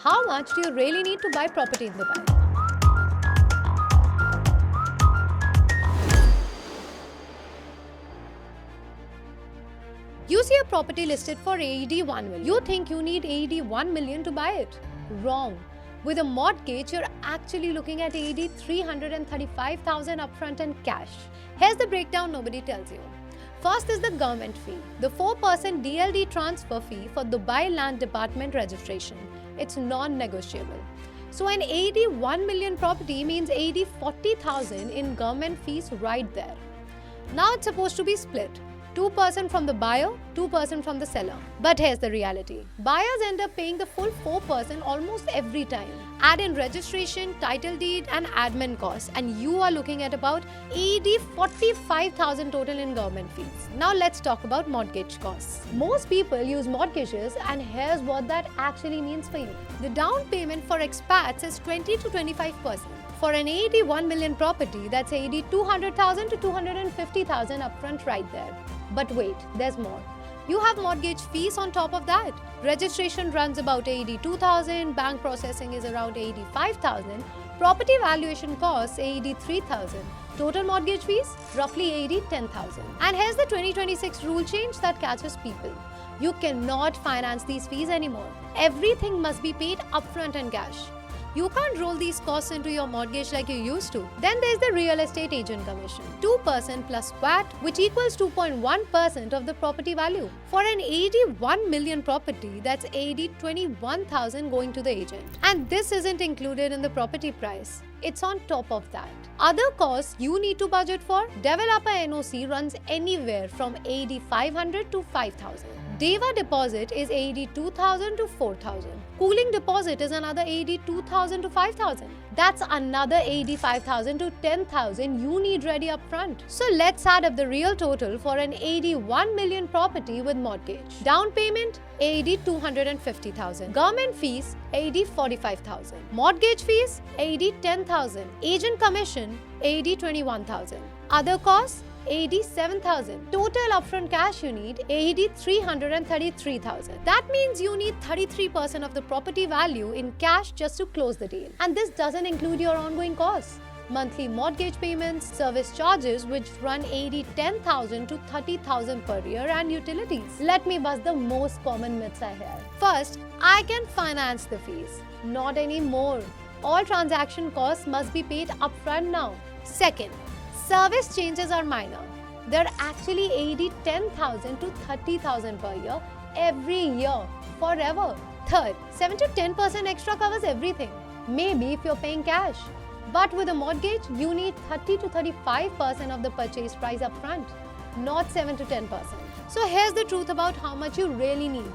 How much do you really need to buy property in Dubai? You see a property listed for AED 1 million. You think you need AED 1 million to buy it. Wrong. With a mortgage, you're actually looking at AED 335,000 upfront and cash. Here's the breakdown nobody tells you. First is the government fee, the 4% DLD transfer fee for Dubai Land Department registration. It's non-negotiable. So an AED 1 million property means AED 40,000 in government fees right there. Now it's supposed to be split. 2% from the buyer, 2% from the seller. But here's the reality. Buyers end up paying the full 4% almost every time. Add in registration, title deed and admin costs and you are looking at about AED 45,000 total in government fees. Now let's talk about mortgage costs. Most people use mortgages and here's what that actually means for you. The down payment for expats is 20 to 25%. For an AED 1 million property, that's AED 200,000 to 250,000 upfront right there. But wait, there's more. You have mortgage fees on top of that. Registration runs about AED 2,000, bank processing is around AED 5,000, property valuation costs AED 3,000. Total mortgage fees, roughly AED 10,000. And here's the 2026 rule change that catches people. You cannot finance these fees anymore. Everything must be paid upfront and cash. You can't roll these costs into your mortgage like you used to. Then there's the real estate agent commission. 2% plus VAT, which equals 2.1% of the property value. For an AED 1 million property, that's AED 21,000 going to the agent. And this isn't included in the property price. It's on top of that. Other costs you need to budget for, developer NOC runs anywhere from AED 500 to 5,000. Deva deposit is AED 2,000 to 4,000. Cooling deposit is another AED 2,000 to 5,000. That's another AED 5,000 to 10,000 you need ready up front. So let's add up the real total for an AED 1 million property with mortgage. Down payment, AED 250,000. Government fees, AED 45,000. Mortgage fees, AED 10,000. Agent commission, AED 21,000. Other costs, AED 7,000. Total upfront cash you need, AED 333,000. That means you need 33% of the property value in cash just to close the deal. And this doesn't include your ongoing costs. Monthly mortgage payments, service charges which run AED 10,000 to 30,000 per year and utilities. Let me bust the most common myths I hear. First, I can finance the fees. Not anymore. All transaction costs must be paid upfront now. Second, service changes are minor. They're actually AED 10,000 to 30,000 per year, every year, forever. Third, 7 to 10% extra covers everything. Maybe if you're paying cash. But with a mortgage, you need 30 to 35% of the purchase price upfront, not 7 to 10%. So here's the truth about how much you really need.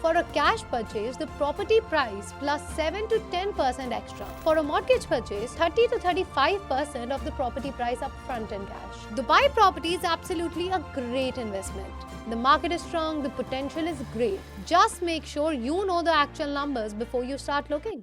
For a cash purchase, the property price plus 7 to 10% extra. For a mortgage purchase, 30 to 35% of the property price upfront and cash. Dubai property is absolutely a great investment. The market is strong, the potential is great. Just make sure you know the actual numbers before you start looking.